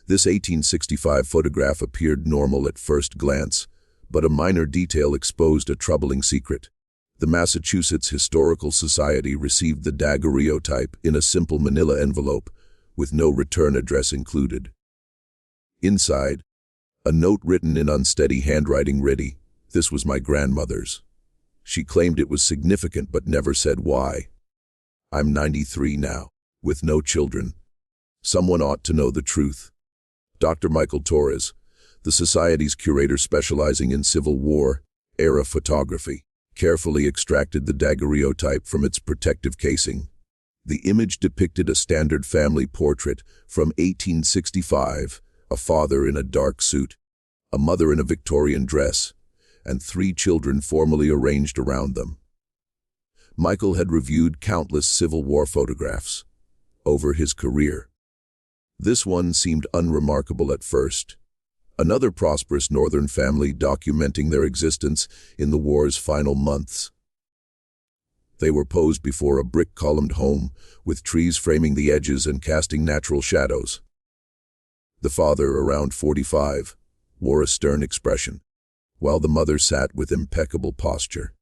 This 1865 photograph appeared normal at first glance, but a minor detail exposed a troubling secret. The Massachusetts Historical Society received the daguerreotype in a simple manila envelope, with no return address included. Inside, a note written in unsteady handwriting read, "This was my grandmother's. She claimed it was significant but never said why. I'm 93 now, with no children. Someone ought to know the truth." Dr. Michael Torres, the Society's curator specializing in Civil War-era photography, carefully extracted the daguerreotype from its protective casing. The image depicted a standard family portrait from 1865, a father in a dark suit, a mother in a Victorian dress, and 3 children formally arranged around them. Michael had reviewed countless Civil War photographs over his career. This one seemed unremarkable at first. Another prosperous Northern family documenting their existence in the war's final months. They were posed before a brick-columned home, with trees framing the edges and casting natural shadows. The father, around 45, wore a stern expression, while the mother sat with impeccable posture.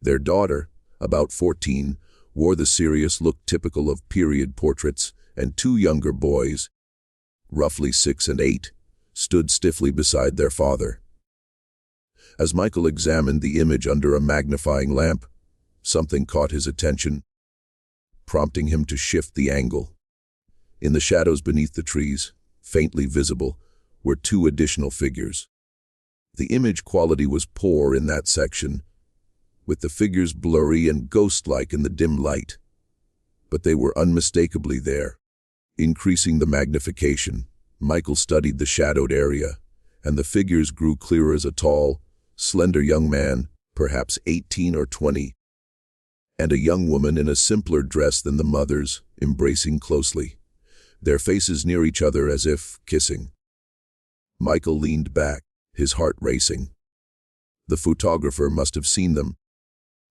Their daughter, about 14, wore the serious look typical of period portraits, and 2 younger boys, roughly 6 and 8, stood stiffly beside their father. As Michael examined the image under a magnifying lamp, something caught his attention, prompting him to shift the angle. In the shadows beneath the trees, faintly visible, were 2 additional figures. The image quality was poor in that section, with the figures blurry and ghost-like in the dim light. But they were unmistakably there. Increasing the magnification, Michael studied the shadowed area, and the figures grew clearer as a tall, slender young man, perhaps 18 or 20, and a young woman in a simpler dress than the mother's, embracing closely, their faces near each other as if kissing. Michael leaned back, his heart racing. The photographer must have seen them,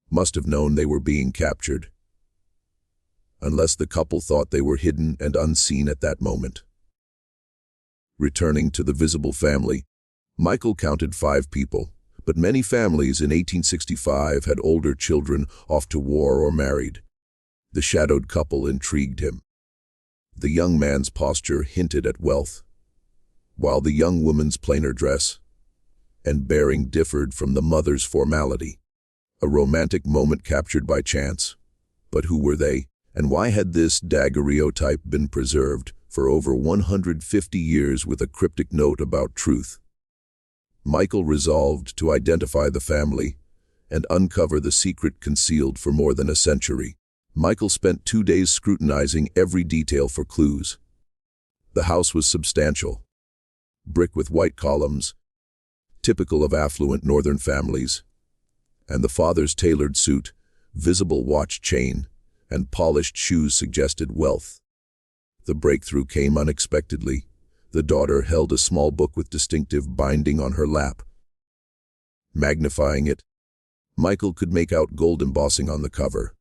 must have known they were being captured, unless the couple thought they were hidden and unseen at that moment. Returning to the visible family, Michael counted 5 people, but many families in 1865 had older children off to war or married. The shadowed couple intrigued him. The young man's posture hinted at wealth, while the young woman's plainer dress and bearing differed from the mother's formality. A romantic moment captured by chance. But who were they? And why had this daguerreotype been preserved for over 150 years with a cryptic note about truth? Michael resolved to identify the family and uncover the secret concealed for more than a century. Michael spent 2 days scrutinizing every detail for clues. The house was substantial, brick with white columns, typical of affluent Northern families, and the father's tailored suit, visible watch chain, and polished shoes suggested wealth. The breakthrough came unexpectedly. The daughter held a small book with distinctive binding on her lap. Magnifying it, Michael could make out gold embossing on the cover.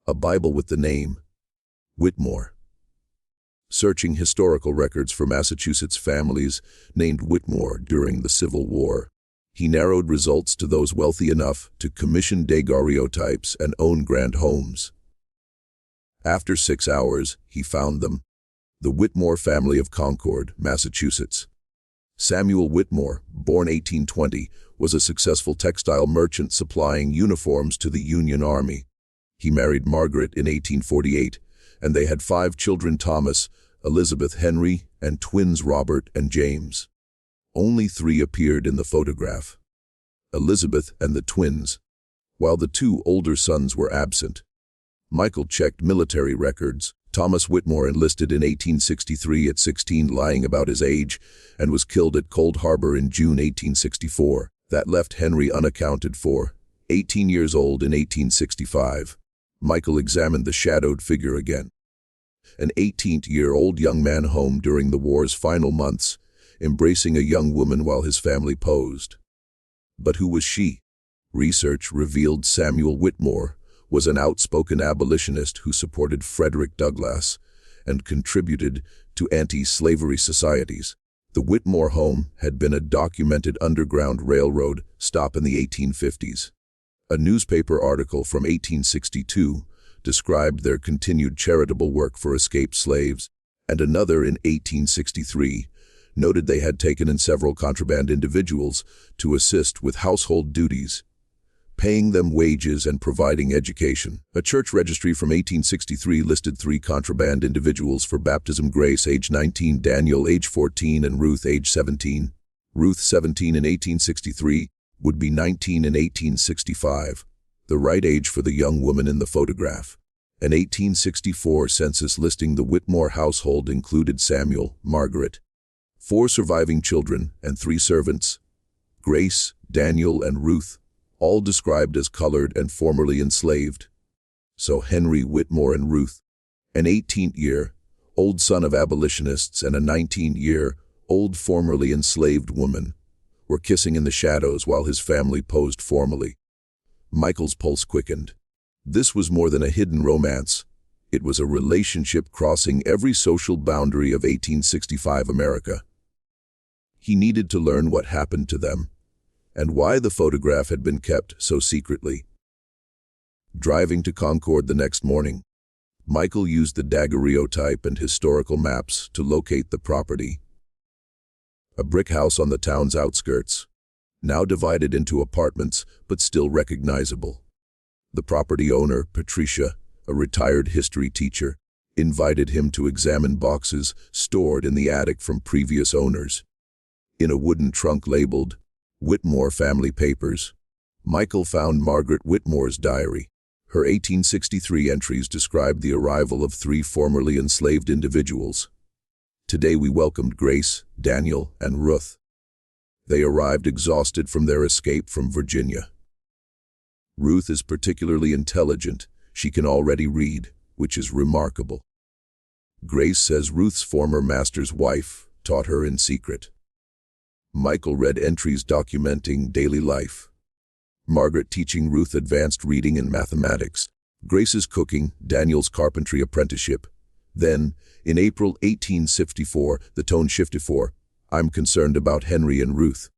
A Bible with the name, Whitmore. Searching historical records for Massachusetts families named Whitmore during the Civil War, he narrowed results to those wealthy enough to commission daguerreotypes and own grand homes. After 6 hours, he found them. The Whitmore family of Concord, Massachusetts. Samuel Whitmore, born 1820, was a successful textile merchant supplying uniforms to the Union Army. He married Margaret in 1848, and they had 5 children: Thomas, Elizabeth, Henry, and twins Robert and James. Only 3 appeared in the photograph: Elizabeth and the twins, while the 2 older sons were absent. Michael checked military records. Thomas Whitmore enlisted in 1863 at 16, lying about his age, and was killed at Cold Harbor in June 1864. That left Henry unaccounted for, 18 years old in 1865. Michael examined the shadowed figure again. An 18-year-old young man home during the war's final months, embracing a young woman while his family posed. But who was she? Research revealed Samuel Whitmore was an outspoken abolitionist who supported Frederick Douglass and contributed to anti-slavery societies. The Whitmore home had been a documented underground railroad stop in the 1850s. A newspaper article from 1862 described their continued charitable work for escaped slaves, and another in 1863 noted they had taken in several contraband individuals to assist with household duties, paying them wages and providing education. A church registry from 1863 listed 3 contraband individuals for baptism: Grace, age 19, Daniel, age 14, and Ruth, age 17. Ruth, 17 in 1863, would be 19 in 1865, the right age for the young woman in the photograph. An 1864 census listing the Whitmore household included Samuel, Margaret, 4 surviving children, and 3 servants: Grace, Daniel, and Ruth, all described as colored and formerly enslaved. So Henry Whitmore and Ruth, an 18-year-old son of abolitionists and a 19-year-old formerly enslaved woman, were kissing in the shadows while his family posed formally. Michael's pulse quickened. This was more than a hidden romance. It was a relationship crossing every social boundary of 1865 America. He needed to learn what happened to them, and why the photograph had been kept so secretly. Driving to Concord the next morning, Michael used the Daguerreotype and historical maps to locate the property. A brick house on the town's outskirts, now divided into apartments but still recognizable. The property owner, Patricia, a retired history teacher, invited him to examine boxes stored in the attic from previous owners. In a wooden trunk labeled Whitmore Family Papers, Michael found Margaret Whitmore's diary. Her 1863 entries described the arrival of 3 formerly enslaved individuals. Today we welcomed Grace, Daniel, and Ruth. They arrived exhausted from their escape from Virginia. Ruth is particularly intelligent. She can already read, which is remarkable. Grace says Ruth's former master's wife taught her in secret. Michael read entries documenting daily life. Margaret teaching Ruth advanced reading and mathematics. Grace's cooking, Daniel's carpentry apprenticeship. Then, in April 1864, the tone shifted for, I'm concerned about Henry and Ruth.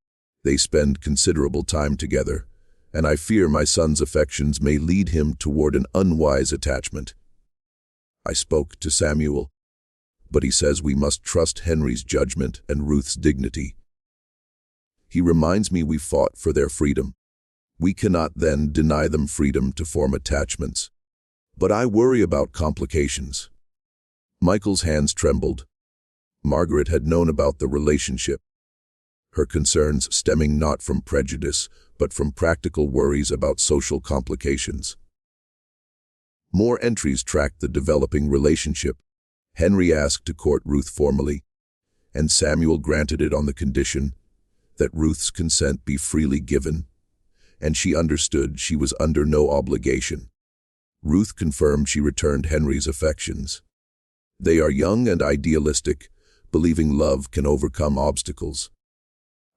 They spend considerable time together, and I fear my son's affections may lead him toward an unwise attachment. I spoke to Samuel, but he says we must trust Henry's judgment and Ruth's dignity. He reminds me we fought for their freedom. We cannot then deny them freedom to form attachments. But I worry about complications. Michael's hands trembled. Margaret had known about the relationship, her concerns stemming not from prejudice, but from practical worries about social complications. More entries tracked the developing relationship. Henry asked to court Ruth formally, and Samuel granted it on the condition that Ruth's consent be freely given, and she understood she was under no obligation. Ruth confirmed she returned Henry's affections. They are young and idealistic, believing love can overcome obstacles.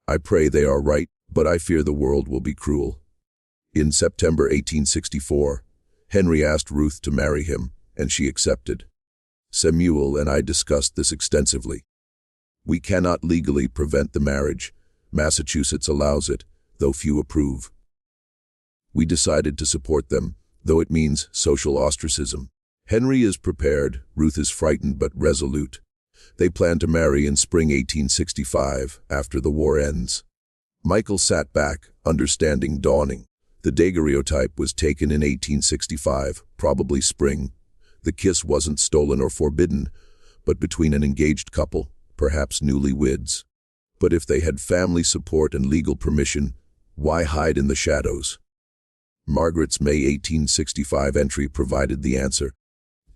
I pray they are right, but I fear the world will be cruel. In September 1864, Henry asked Ruth to marry him, and she accepted. Samuel and I discussed this extensively. We cannot legally prevent the marriage. Massachusetts allows it, though few approve. We decided to support them, though it means social ostracism. Henry is prepared, Ruth is frightened but resolute. They plan to marry in spring 1865, after the war ends. Michael sat back, understanding dawning. The daguerreotype was taken in 1865, probably spring. The kiss wasn't stolen or forbidden, but between an engaged couple, perhaps newlyweds. But if they had family support and legal permission, why hide in the shadows? Margaret's May 1865 entry provided the answer.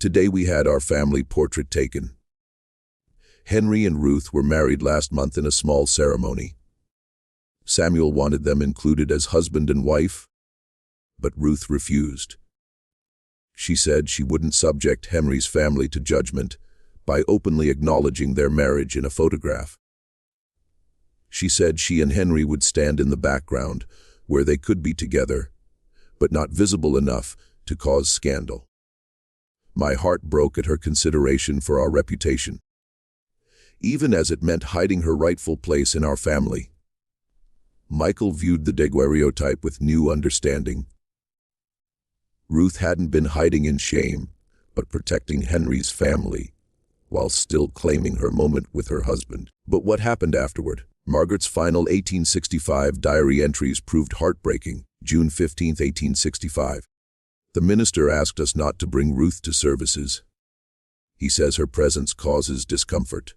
Today we had our family portrait taken. Henry and Ruth were married last month in a small ceremony. Samuel wanted them included as husband and wife, but Ruth refused. She said she wouldn't subject Henry's family to judgment by openly acknowledging their marriage in a photograph. She said she and Henry would stand in the background, where they could be together, but not visible enough to cause scandal. My heart broke at her consideration for our reputation, even as it meant hiding her rightful place in our family. Michael viewed the daguerreotype with new understanding. Ruth hadn't been hiding in shame, but protecting Henry's family, while still claiming her moment with her husband. But what happened afterward? Margaret's final 1865 diary entries proved heartbreaking. June 15, 1865. The minister asked us not to bring Ruth to services. He says her presence causes discomfort.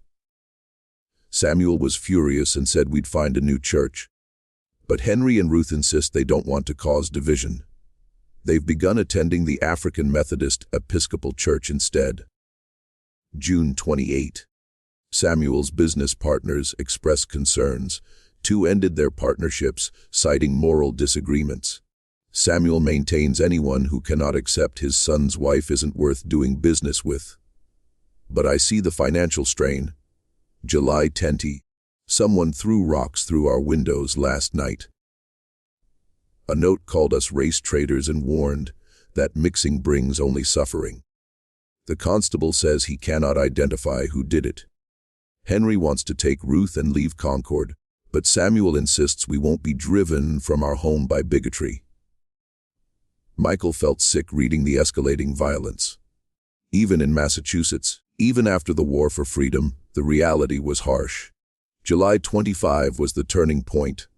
Samuel was furious and said we'd find a new church. But Henry and Ruth insist they don't want to cause division. They've begun attending the African Methodist Episcopal Church instead. June 28. Samuel's business partners expressed concerns. Two ended their partnerships, citing moral disagreements. Samuel maintains anyone who cannot accept his son's wife isn't worth doing business with. But I see the financial strain. July 20. Someone threw rocks through our windows last night. A note called us race traitors and warned that mixing brings only suffering. The constable says he cannot identify who did it. Henry wants to take Ruth and leave Concord, but Samuel insists we won't be driven from our home by bigotry. Michael felt sick reading the escalating violence. Even in Massachusetts, even after the war for freedom, the reality was harsh. July 25 was the turning point.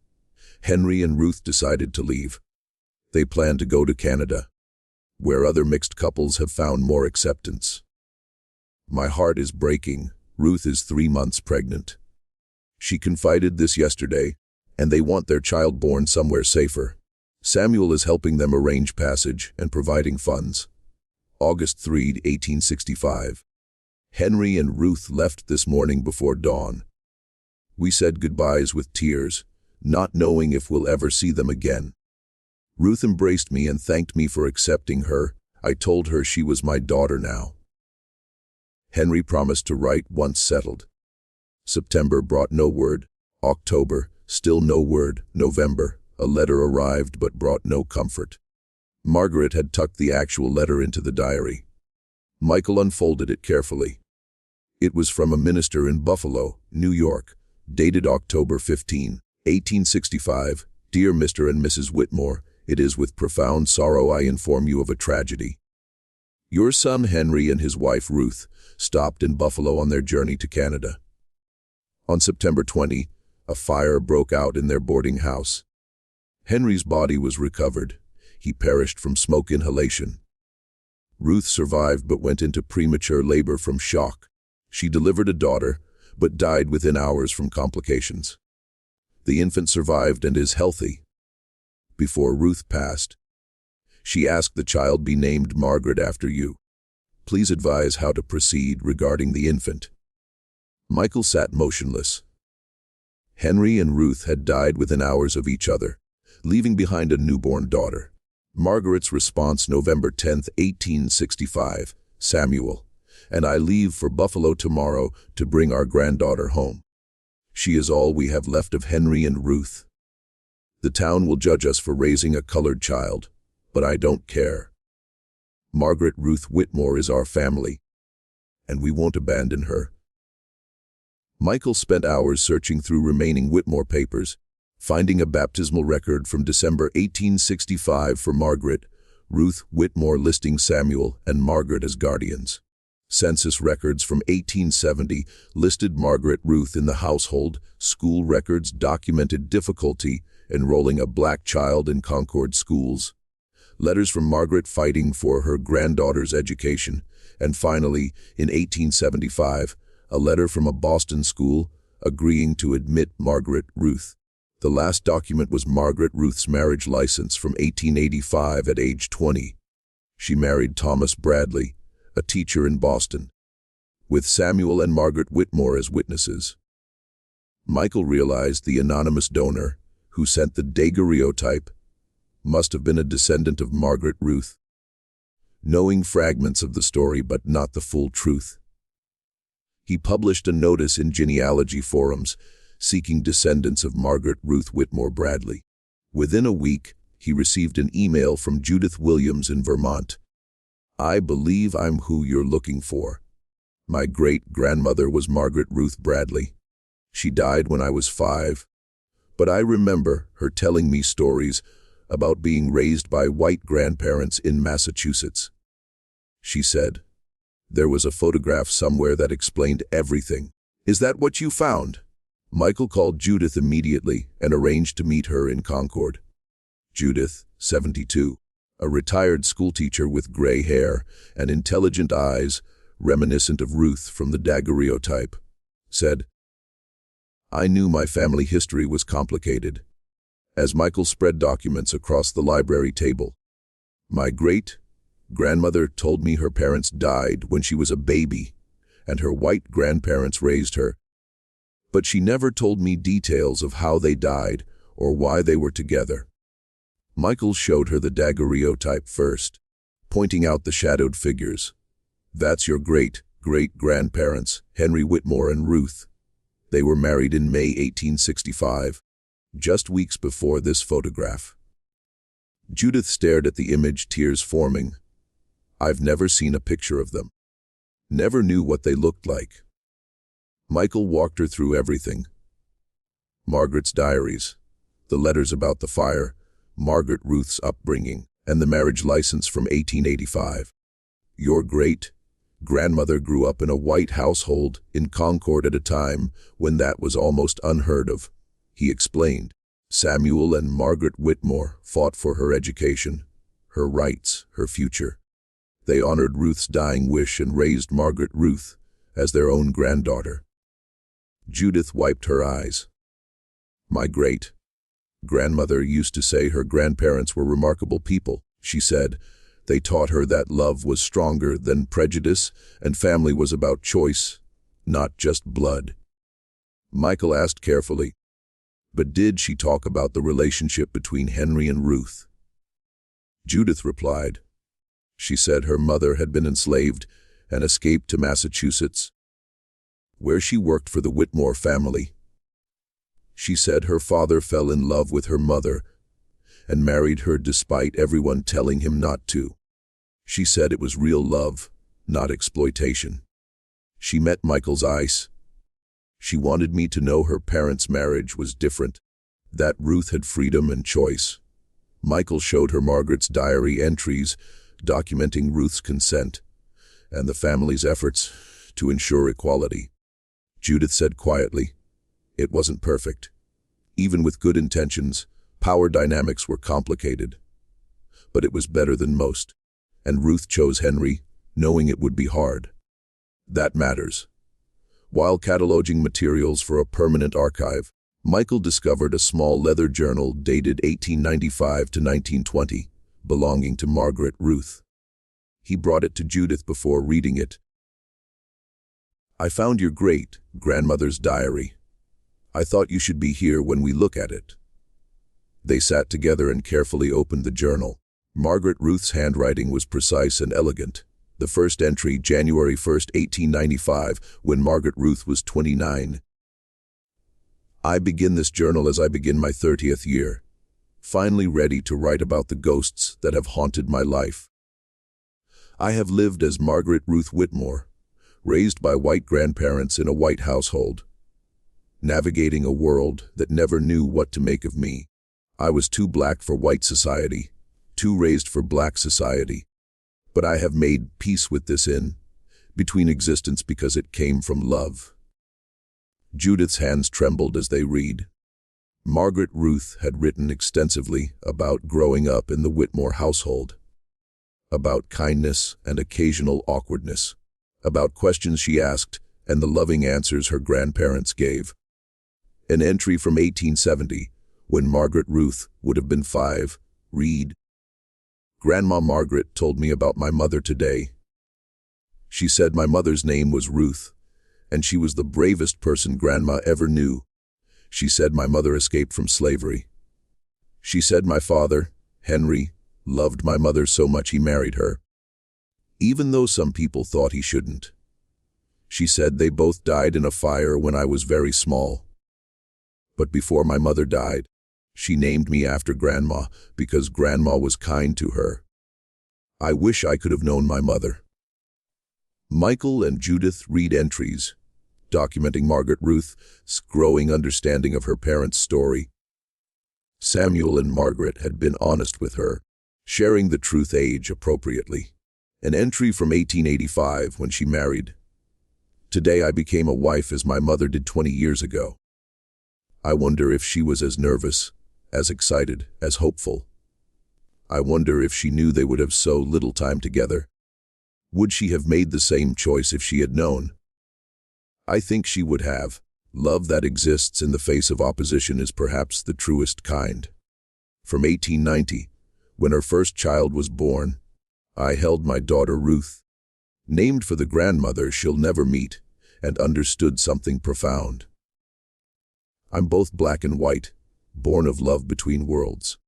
Henry and Ruth decided to leave. They planned to go to Canada, where other mixed couples have found more acceptance. My heart is breaking. Ruth is 3 months pregnant. She confided this yesterday, and they want their child born somewhere safer. Samuel is helping them arrange passage and providing funds. August 3, 1865. Henry and Ruth left this morning before dawn. We said goodbyes with tears, not knowing if we'll ever see them again. Ruth embraced me and thanked me for accepting her. I told her she was my daughter now. Henry promised to write once settled. September brought no word. October, still no word. November, a letter arrived but brought no comfort. Margaret had tucked the actual letter into the diary. Michael unfolded it carefully. It was from a minister in Buffalo, New York, dated October 15, 1865. Dear Mr. and Mrs. Whitmore, it is with profound sorrow I inform you of a tragedy. Your son Henry and his wife Ruth stopped in Buffalo on their journey to Canada. On September 20, a fire broke out in their boarding house. Henry's body was recovered. He perished from smoke inhalation. Ruth survived but went into premature labor from shock. She delivered a daughter, but died within hours from complications. The infant survived and is healthy. Before Ruth passed, she asked the child be named Margaret after you. Please advise how to proceed regarding the infant. Michael sat motionless. Henry and Ruth had died within hours of each other, leaving behind a newborn daughter. Margaret's response, November 10, 1865, Samuel, and I leave for Buffalo tomorrow to bring our granddaughter home. She is all we have left of Henry and Ruth. The town will judge us for raising a colored child, but I don't care. Margaret Ruth Whitmore is our family, and we won't abandon her. Michael spent hours searching through remaining Whitmore papers, finding a baptismal record from December 1865 for Margaret Ruth Whitmore listing Samuel and Margaret as guardians. Census records from 1870 listed Margaret Ruth in the household. School records documented difficulty enrolling a black child in Concord schools. Letters from Margaret fighting for her granddaughter's education. And finally, in 1875, a letter from a Boston school agreeing to admit Margaret Ruth. The last document was Margaret Ruth's marriage license from 1885 at age 20. She married Thomas Bradley, a teacher in Boston, with Samuel and Margaret Whitmore as witnesses. Michael realized the anonymous donor, who sent the daguerreotype, must have been a descendant of Margaret Ruth, knowing fragments of the story but not the full truth. He published a notice in genealogy forums seeking descendants of Margaret Ruth Whitmore Bradley. Within a week, he received an email from Judith Williams in Vermont. I believe I'm who you're looking for. My great-grandmother was Margaret Ruth Bradley. She died when I was 5, but I remember her telling me stories about being raised by white grandparents in Massachusetts. She said, there was a photograph somewhere that explained everything. Is that what you found? Michael called Judith immediately and arranged to meet her in Concord. Judith, 72, a retired schoolteacher with gray hair and intelligent eyes reminiscent of Ruth from the Daguerreotype, said, I knew my family history was complicated. As Michael spread documents across the library table, my great-grandmother told me her parents died when she was a baby, and her white grandparents raised her. But she never told me details of how they died or why they were together. Michael showed her the Daguerreotype first, pointing out the shadowed figures. That's your great-great-grandparents, Henry Whitmore and Ruth. They were married in May 1865, just weeks before this photograph. Judith stared at the image, tears forming. I've never seen a picture of them. Never knew what they looked like. Michael walked her through everything. Margaret's diaries, the letters about the fire, Margaret Ruth's upbringing, and the marriage license from 1885. Your great-grandmother grew up in a white household in Concord at a time when that was almost unheard of, he explained. Samuel and Margaret Whitmore fought for her education, her rights, her future. They honored Ruth's dying wish and raised Margaret Ruth as their own granddaughter. Judith wiped her eyes. My great-grandmother used to say her grandparents were remarkable people, she said. They taught her that love was stronger than prejudice and family was about choice, not just blood. Michael asked carefully, but did she talk about the relationship between Henry and Ruth? Judith replied. She said her mother had been enslaved and escaped to Massachusetts, where she worked for the Whitmore family. She said her father fell in love with her mother and married her despite everyone telling him not to. She said it was real love, not exploitation. She met Michael's eyes. She wanted me to know her parents' marriage was different, that Ruth had freedom and choice. Michael showed her Margaret's diary entries documenting Ruth's consent and the family's efforts to ensure equality. Judith said quietly, it wasn't perfect. Even with good intentions, power dynamics were complicated. But it was better than most, and Ruth chose Henry, knowing it would be hard. That matters. While cataloging materials for a permanent archive, Michael discovered a small leather journal dated 1895 to 1920, belonging to Margaret Ruth. He brought it to Judith before reading it. I found your great-grandmother's diary. I thought you should be here when we look at it. They sat together and carefully opened the journal. Margaret Ruth's handwriting was precise and elegant. The first entry, January 1st, 1895, when Margaret Ruth was 29. I begin this journal as I begin my 30th year, finally ready to write about the ghosts that have haunted my life. I have lived as Margaret Ruth Whitmore, raised by white grandparents in a white household, navigating a world that never knew what to make of me. I was too black for white society, too raised for black society. But I have made peace with this between existence because it came from love. Judith's hands trembled as they read. Margaret Ruth had written extensively about growing up in the Whitmore household, about kindness and occasional awkwardness, about questions she asked and the loving answers her grandparents gave. An entry from 1870, when Margaret Ruth would have been 5, read, Grandma Margaret told me about my mother today. She said my mother's name was Ruth, and she was the bravest person Grandma ever knew. She said my mother escaped from slavery. She said my father, Henry, loved my mother so much he married her, even though some people thought he shouldn't. She said they both died in a fire when I was very small. But before my mother died, she named me after Grandma because Grandma was kind to her. I wish I could have known my mother. Michael and Judith read entries, documenting Margaret Ruth's growing understanding of her parents' story. Samuel and Margaret had been honest with her, sharing the truth age appropriately. An entry from 1885 when she married. Today I became a wife as my mother did 20 years ago. I wonder if she was as nervous, as excited, as hopeful. I wonder if she knew they would have so little time together. Would she have made the same choice if she had known? I think she would have. Love that exists in the face of opposition is perhaps the truest kind. From 1890, when her first child was born, I held my daughter Ruth, named for the grandmother she'll never meet, and understood something profound. I'm both black and white, born of love between worlds.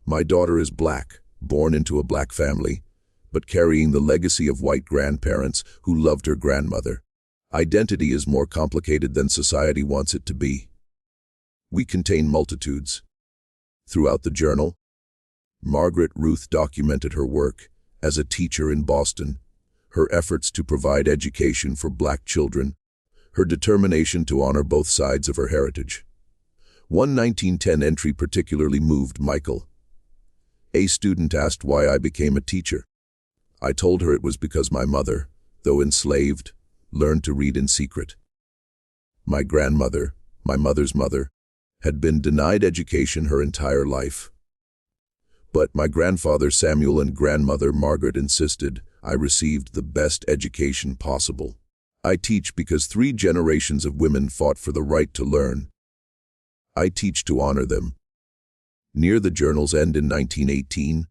My daughter is black, born into a black family, but carrying the legacy of white grandparents who loved her grandmother. Identity is more complicated than society wants it to be. We contain multitudes. Throughout the journal, Margaret Ruth documented her work as a teacher in Boston, her efforts to provide education for black children, her determination to honor both sides of her heritage. One 1910 entry particularly moved Michael. A student asked why I became a teacher. I told her it was because my mother, though enslaved, learned to read in secret. My grandmother, my mother's mother, had been denied education her entire life. But my grandfather Samuel and grandmother Margaret insisted I received the best education possible. I teach because 3 generations of women fought for the right to learn. I teach to honor them. Near the journal's end in 1918,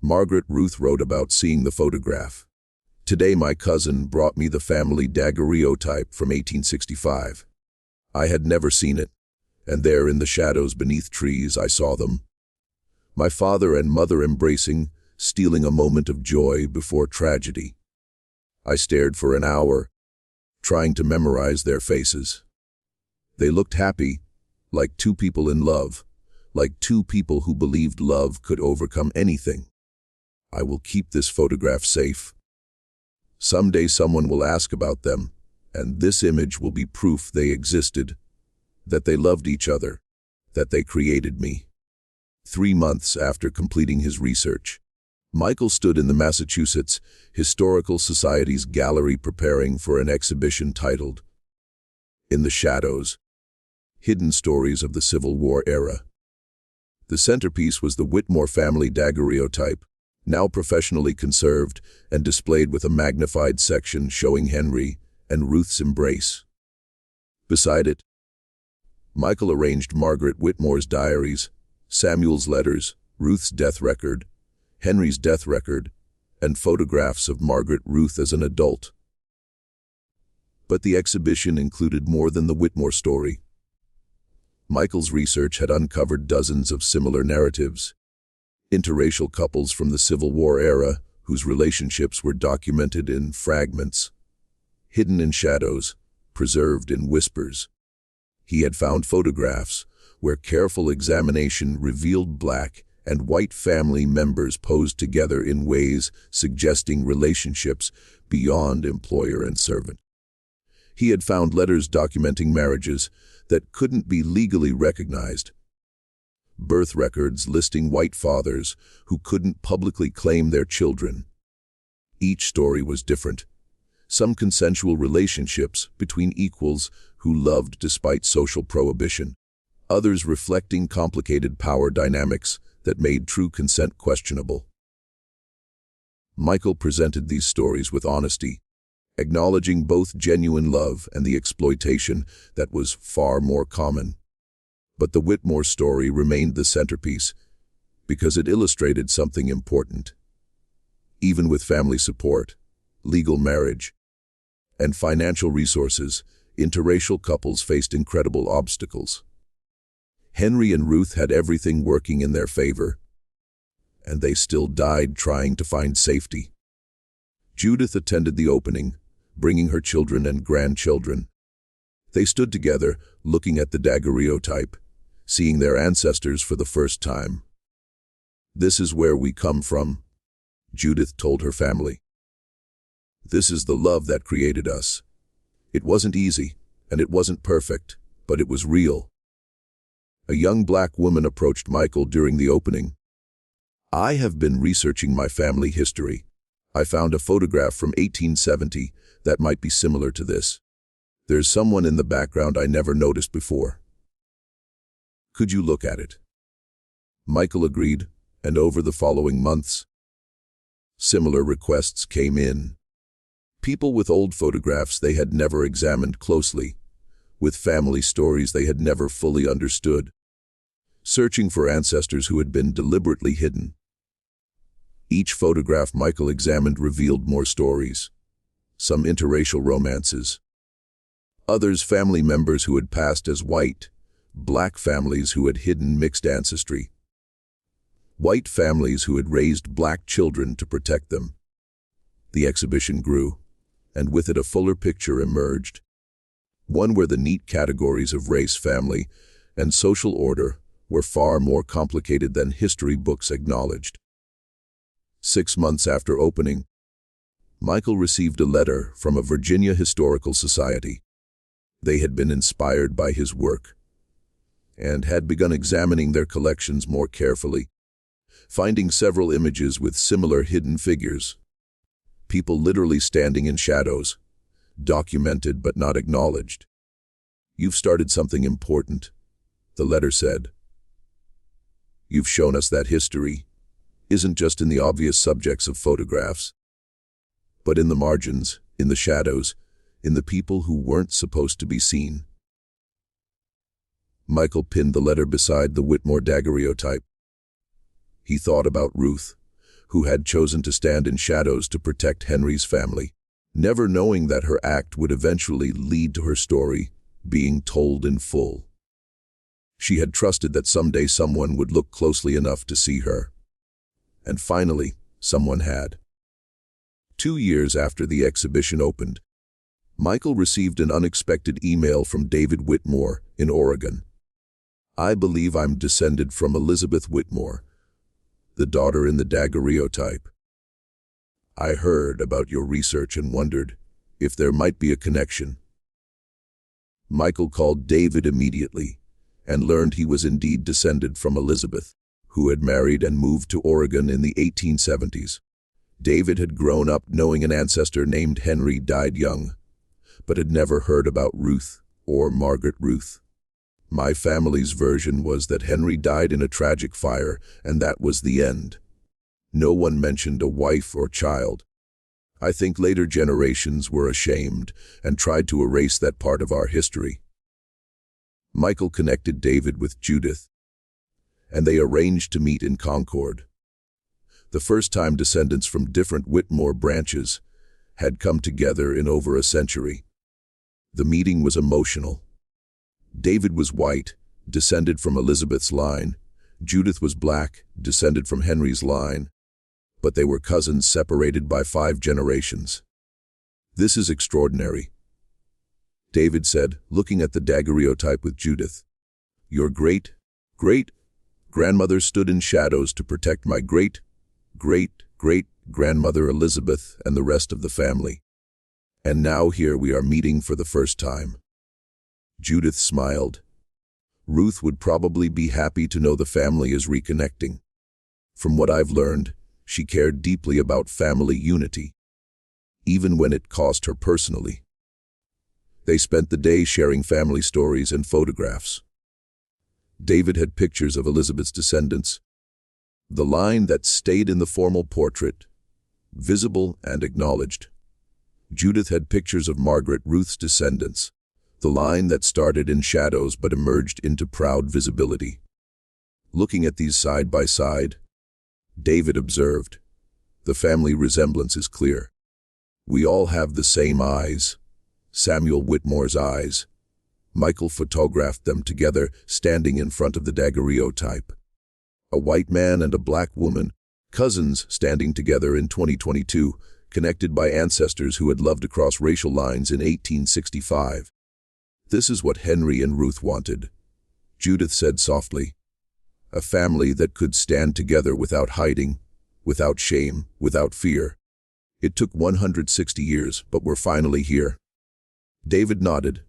Margaret Ruth wrote about seeing the photograph. Today my cousin brought me the family Daguerreotype from 1865. I had never seen it, and there in the shadows beneath trees I saw them. My father and mother embracing, stealing a moment of joy before tragedy. I stared for an hour, trying to memorize their faces. They looked happy, like 2 people in love, like 2 people who believed love could overcome anything. I will keep this photograph safe. Someday someone will ask about them, and this image will be proof they existed, that they loved each other, that they created me. 3 months after completing his research, Michael stood in the Massachusetts Historical Society's gallery preparing for an exhibition titled, In the Shadows, Hidden Stories of the Civil War Era. The centerpiece was the Whitmore family Daguerreotype, now professionally conserved and displayed with a magnified section showing Henry and Ruth's embrace. Beside it, Michael arranged Margaret Whitmore's diaries, Samuel's letters, Ruth's death record, Henry's death record, and photographs of Margaret Ruth as an adult. But the exhibition included more than the Whitmore story. Michael's research had uncovered dozens of similar narratives. Interracial couples from the Civil War era whose relationships were documented in fragments, hidden in shadows, preserved in whispers. He had found photographs where careful examination revealed black and white family members posed together in ways suggesting relationships beyond employer and servant. He had found letters documenting marriages that couldn't be legally recognized, birth records listing white fathers who couldn't publicly claim their children. Each story was different. Some consensual relationships between equals who loved despite social prohibition, others reflecting complicated power dynamics that made true consent questionable. Michael presented these stories with honesty, acknowledging both genuine love and the exploitation that was far more common. But the Whitmore story remained the centerpiece because it illustrated something important. Even with family support, legal marriage, and financial resources, interracial couples faced incredible obstacles. Henry and Ruth had everything working in their favor, and they still died trying to find safety. Judith attended the opening, bringing her children and grandchildren. They stood together, looking at the Daguerreotype, seeing their ancestors for the first time. "This is where we come from," Judith told her family. This is the love that created us. It wasn't easy, and it wasn't perfect, but it was real. A young black woman approached Michael during the opening. I have been researching my family history. I found a photograph from 1870 that might be similar to this. There's someone in the background I never noticed before. Could you look at it? Michael agreed, and over the following months, similar requests came in. People with old photographs they had never examined closely, with family stories they had never fully understood, searching for ancestors who had been deliberately hidden. Each photograph Michael examined revealed more stories, some interracial romances, others family members who had passed as white, black families who had hidden mixed ancestry, white families who had raised black children to protect them. The exhibition grew, and with it a fuller picture emerged, one where the neat categories of race, family, and social order were far more complicated than history books acknowledged. 6 months after opening, Michael received a letter from a Virginia Historical Society. They had been inspired by his work and had begun examining their collections more carefully, finding several images with similar hidden figures. People literally standing in shadows, documented but not acknowledged. You've started something important, the letter said. You've shown us that history isn't just in the obvious subjects of photographs, but in the margins, in the shadows, in the people who weren't supposed to be seen. Michael pinned the letter beside the Whitmore daguerreotype. He thought about Ruth, who had chosen to stand in shadows to protect Henry's family, never knowing that her act would eventually lead to her story being told in full. She had trusted that someday someone would look closely enough to see her. And finally, someone had. 2 years after the exhibition opened, Michael received an unexpected email from David Whitmore in Oregon. I believe I'm descended from Elizabeth Whitmore, the daughter in the daguerreotype. I heard about your research and wondered if there might be a connection. Michael called David immediately and learned he was indeed descended from Elizabeth, who had married and moved to Oregon in the 1870s. David had grown up knowing an ancestor named Henry died young, but had never heard about Ruth or Margaret Ruth. My family's version was that Henry died in a tragic fire, and that was the end. No one mentioned a wife or child. I think later generations were ashamed and tried to erase that part of our history. Michael connected David with Judith, and they arranged to meet in Concord. The first time descendants from different Whitmore branches had come together in over a century. The meeting was emotional. David was white, descended from Elizabeth's line. Judith was black, descended from Henry's line. But they were cousins separated by 5 generations. This is extraordinary, David said, looking at the daguerreotype with Judith. Your great-grandmother stood in shadows to protect my great-great-great-grandmother Elizabeth and the rest of the family. And now here we are meeting for the first time. Judith smiled. Ruth would probably be happy to know the family is reconnecting. From what I've learned, she cared deeply about family unity, even when it cost her personally. They spent the day sharing family stories and photographs. David had pictures of Elizabeth's descendants, the line that stayed in the formal portrait, visible and acknowledged. Judith had pictures of Margaret Ruth's descendants, the line that started in shadows but emerged into proud visibility. Looking at these side by side, David observed, the family resemblance is clear. We all have the same eyes, Samuel Whitmore's eyes. Michael photographed them together, standing in front of the daguerreotype. A white man and a black woman, cousins standing together in 2022, connected by ancestors who had loved across racial lines in 1865. This is what Henry and Ruth wanted, Judith said softly. A family that could stand together without hiding, without shame, without fear. It took 160 years, but we're finally here. David nodded.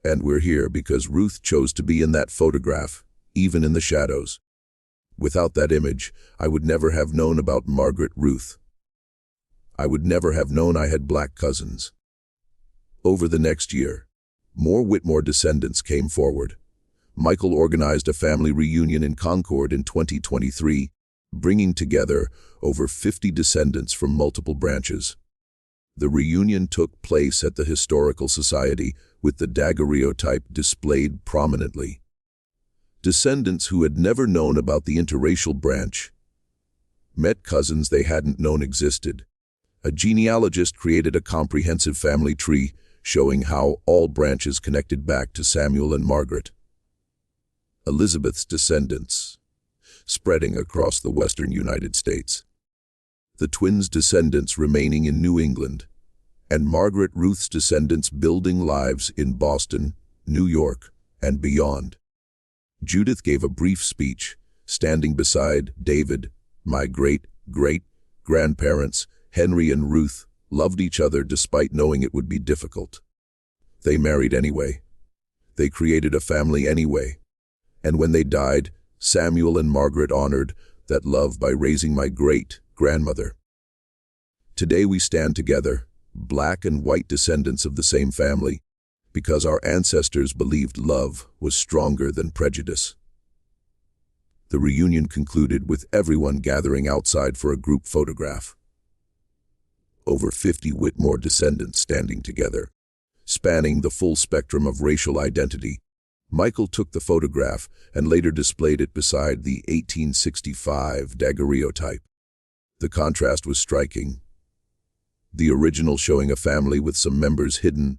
And we're here because Ruth chose to be in that photograph, even in the shadows. Without that image, I would never have known about Margaret Ruth. I would never have known I had black cousins. Over the next year, more Whitmore descendants came forward. Michael organized a family reunion in Concord in 2023, bringing together over 50 descendants from multiple branches. The reunion took place at the Historical Society, with the Daguerreotype displayed prominently. Descendants who had never known about the interracial branch met cousins they hadn't known existed. A genealogist created a comprehensive family tree showing how all branches connected back to Samuel and Margaret. Elizabeth's descendants, spreading across the western United States. The twins' descendants remaining in New England, and Margaret Ruth's descendants building lives in Boston, New York, and beyond. Judith gave a brief speech, standing beside David. My great-great-grandparents, Henry and Ruth, loved each other despite knowing it would be difficult. They married anyway. They created a family anyway. And when they died, Samuel and Margaret honored that love by raising my great-grandmother. Today we stand together, black and white descendants of the same family, because our ancestors believed love was stronger than prejudice. The reunion concluded with everyone gathering outside for a group photograph. Over 50 Whitmore descendants standing together, spanning the full spectrum of racial identity. Michael took the photograph and later displayed it beside the 1865 Daguerreotype. The contrast was striking. The original showing a family with some members hidden,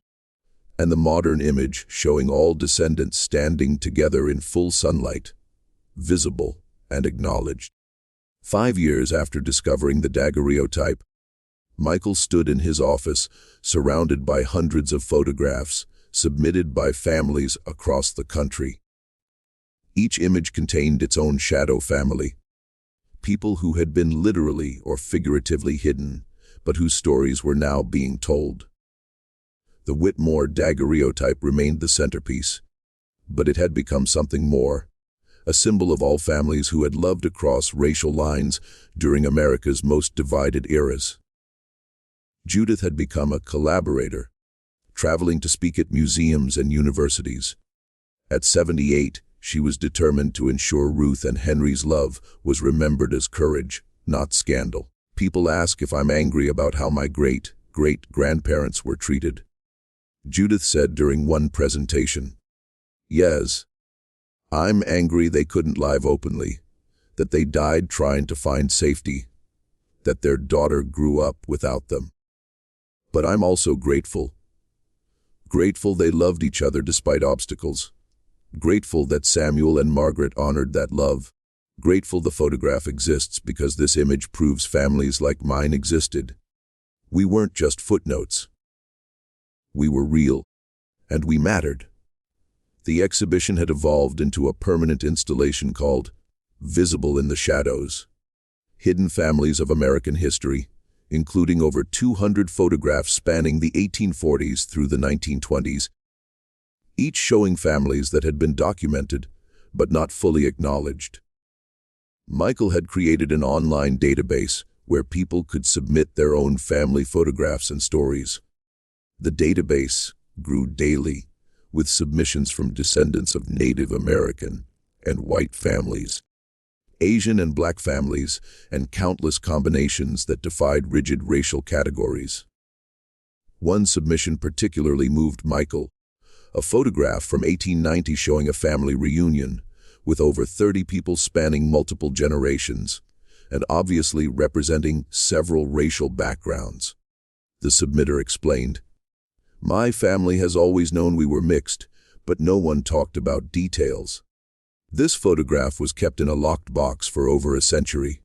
and the modern image showing all descendants standing together in full sunlight, visible and acknowledged. 5 years after discovering the Daguerreotype, Michael stood in his office, surrounded by hundreds of photographs submitted by families across the country. Each image contained its own shadow family, people who had been literally or figuratively hidden, but whose stories were now being told. The Whitmore Daguerreotype remained the centerpiece, but it had become something more, a symbol of all families who had loved across racial lines during America's most divided eras. Judith had become a collaborator, traveling to speak at museums and universities. At 78, she was determined to ensure Ruth and Henry's love was remembered as courage, not scandal. People ask if I'm angry about how my great-great-grandparents were treated. Judith said during one presentation, "Yes, I'm angry they couldn't live openly, that they died trying to find safety, that their daughter grew up without them. But I'm also grateful. Grateful they loved each other despite obstacles. Grateful that Samuel and Margaret honored that love. Grateful the photograph exists because this image proves families like mine existed. We weren't just footnotes. We were real, and we mattered." The exhibition had evolved into a permanent installation called Visible in the Shadows, Hidden Families of American History, including over 200 photographs spanning the 1840s through the 1920s, each showing families that had been documented but not fully acknowledged. Michael had created an online database where people could submit their own family photographs and stories. The database grew daily, with submissions from descendants of Native American and white families, Asian and black families, and countless combinations that defied rigid racial categories. One submission particularly moved Michael, a photograph from 1890 showing a family reunion, with over 30 people spanning multiple generations, and obviously representing several racial backgrounds. The submitter explained, "My family has always known we were mixed, but no one talked about details." This photograph was kept in a locked box for over a century.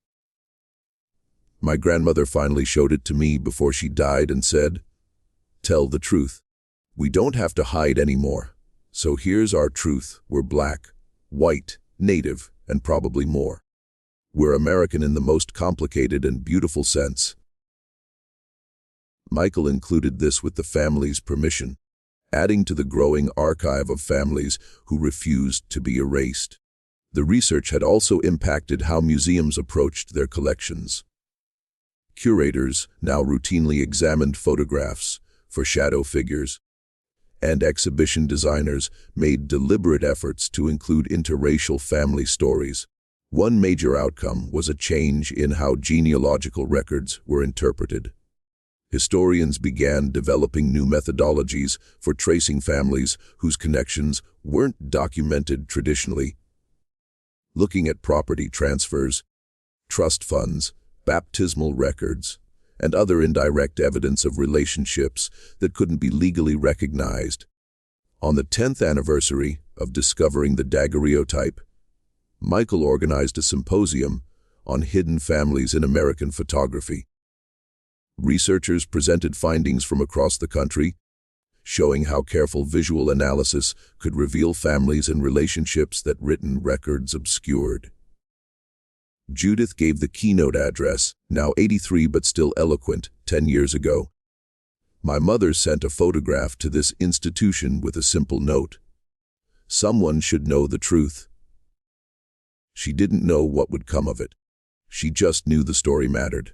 My grandmother finally showed it to me before she died and said, "Tell the truth. We don't have to hide anymore. So here's our truth. We're black, white, Native, and probably more." We're American in the most complicated and beautiful sense. Michael included this with the family's permission, adding to the growing archive of families who refused to be erased. The research had also impacted how museums approached their collections. Curators now routinely examined photographs for shadow figures, and exhibition designers made deliberate efforts to include interracial family stories. One major outcome was a change in how genealogical records were interpreted. Historians began developing new methodologies for tracing families whose connections weren't documented traditionally. Looking at property transfers, trust funds, baptismal records, and other indirect evidence of relationships that couldn't be legally recognized. On the 10th anniversary of discovering the Daguerreotype, Michael organized a symposium on hidden families in American photography. Researchers presented findings from across the country, showing how careful visual analysis could reveal families and relationships that written records obscured. Judith gave the keynote address, now 83 but still eloquent, 10 years ago. My mother sent a photograph to this institution with a simple note. Someone should know the truth. She didn't know what would come of it. She just knew the story mattered.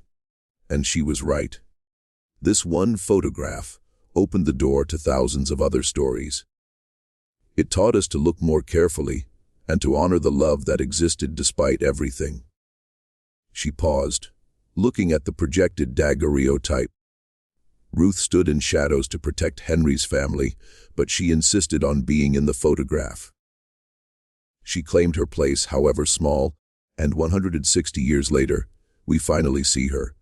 And she was right. This one photograph opened the door to thousands of other stories. It taught us to look more carefully and to honor the love that existed despite everything. She paused, looking at the projected daguerreotype. Ruth stood in shadows to protect Henry's family, but she insisted on being in the photograph. She claimed her place, however small, and 160 years later, we finally see her.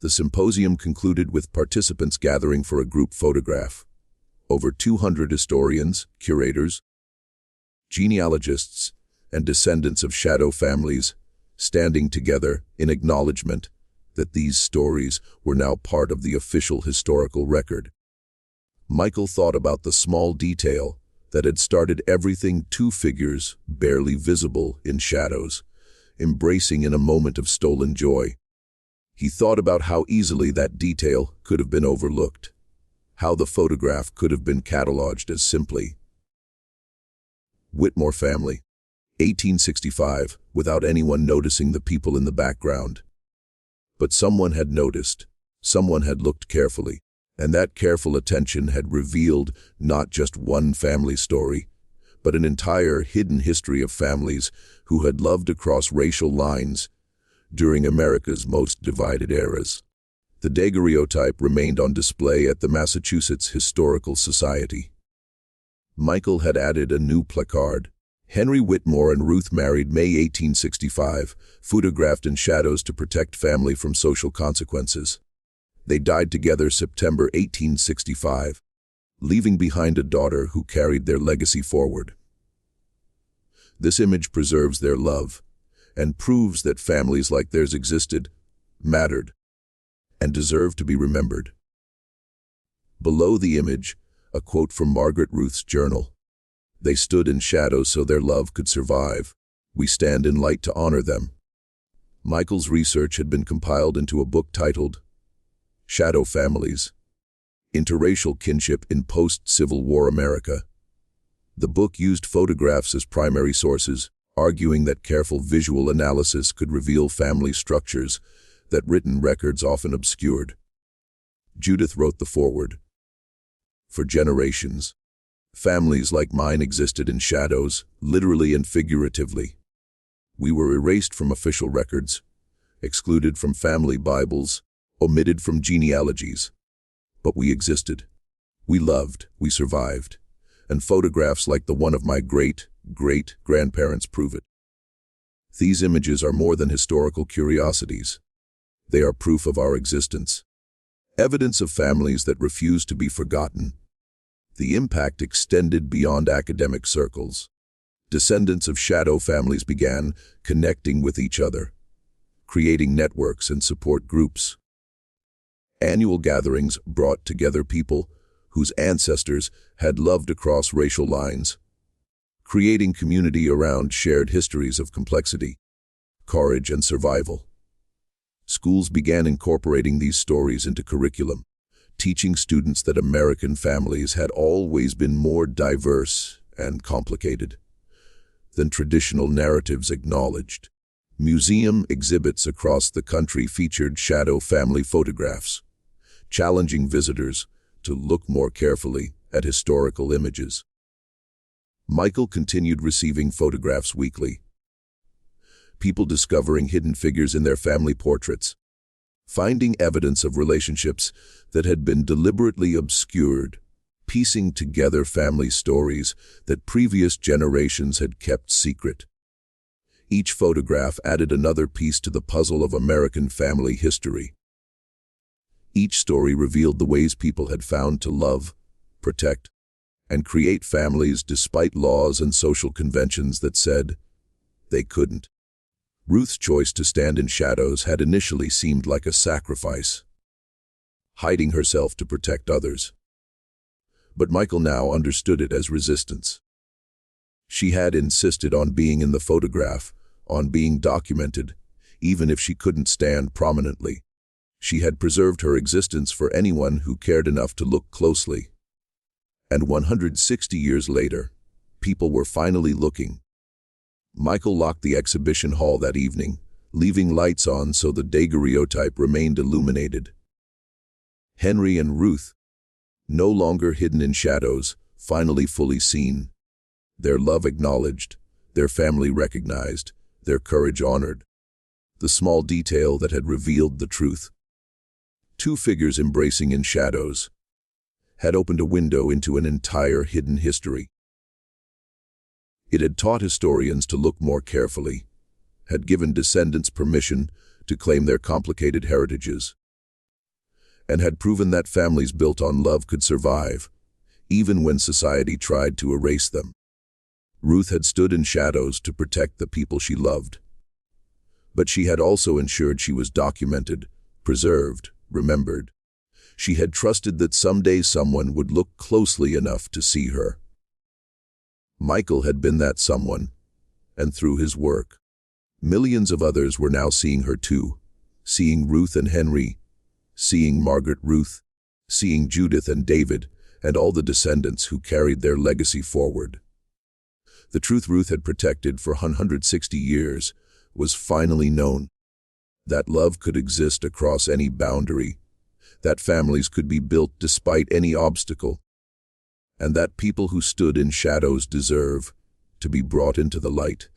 The symposium concluded with participants gathering for a group photograph. Over 200 historians, curators, genealogists, and descendants of shadow families standing together in acknowledgement that these stories were now part of the official historical record. Michael thought about the small detail that had started everything: two figures, barely visible in shadows, embracing in a moment of stolen joy. He thought about how easily that detail could have been overlooked, how the photograph could have been cataloged as simply Whitmore family, 1865, without anyone noticing the people in the background. But someone had noticed, someone had looked carefully, and that careful attention had revealed not just one family story, but an entire hidden history of families who had loved across racial lines during America's most divided eras. The daguerreotype remained on display at the Massachusetts Historical Society. Michael had added a new placard. Henry Whitmore and Ruth married May 1865, photographed in shadows to protect family from social consequences. They died together September 1865, leaving behind a daughter who carried their legacy forward. This image preserves their love and proves that families like theirs existed, mattered, and deserve to be remembered. Below the image, a quote from Margaret Ruth's journal. They stood in shadows so their love could survive. We stand in light to honor them. Michael's research had been compiled into a book titled Shadow Families: Interracial Kinship in Post-Civil War America. The book used photographs as primary sources, arguing that careful visual analysis could reveal family structures that written records often obscured. Judith wrote the foreword. For generations, families like mine existed in shadows, literally and figuratively. We were erased from official records, excluded from family Bibles, omitted from genealogies. But we existed. We loved, we survived, and photographs like the one of my great-great-grandparents prove it. These images are more than historical curiosities. They are proof of our existence, evidence of families that refuse to be forgotten. The impact extended beyond academic circles. Descendants of shadow families began connecting with each other, creating networks and support groups. Annual gatherings brought together people whose ancestors had loved across racial lines, creating community around shared histories of complexity. courage, and survival. Schools began incorporating these stories into curriculum, teaching students that American families had always been more diverse and complicated than traditional narratives acknowledged. Museum exhibits across the country featured shadow family photographs, challenging visitors to look more carefully at historical images. Michael continued receiving photographs weekly, people discovering hidden figures in their family portraits, finding evidence of relationships that had been deliberately obscured, piecing together family stories that previous generations had kept secret. Each photograph added another piece to the puzzle of American family history. Each story revealed the ways people had found to love, protect, and create families despite laws and social conventions that said they couldn't. Ruth's choice to stand in shadows had initially seemed like a sacrifice, hiding herself to protect others. But Michael now understood it as resistance. She had insisted on being in the photograph, on being documented, even if she couldn't stand prominently. She had preserved her existence for anyone who cared enough to look closely. And 160 years later, people were finally looking. Michael locked the exhibition hall that evening, leaving lights on so the daguerreotype remained illuminated. Henry and Ruth, no longer hidden in shadows, finally fully seen. Their love acknowledged, their family recognized, their courage honored. The small detail that had revealed the truth. Two figures embracing in shadows had opened a window into an entire hidden history. It had taught historians to look more carefully, had given descendants permission to claim their complicated heritages, and had proven that families built on love could survive, even when society tried to erase them. Ruth had stood in shadows to protect the people she loved. But she had also ensured she was documented, preserved, remembered. She had trusted that someday someone would look closely enough to see her. Michael had been that someone, and through his work, millions of others were now seeing her too, seeing Ruth and Henry, seeing Margaret Ruth, seeing Judith and David, and all the descendants who carried their legacy forward. The truth Ruth had protected for 160 years was finally known. That love could exist across any boundary, that families could be built despite any obstacle, and that people who stood in shadows deserve to be brought into the light.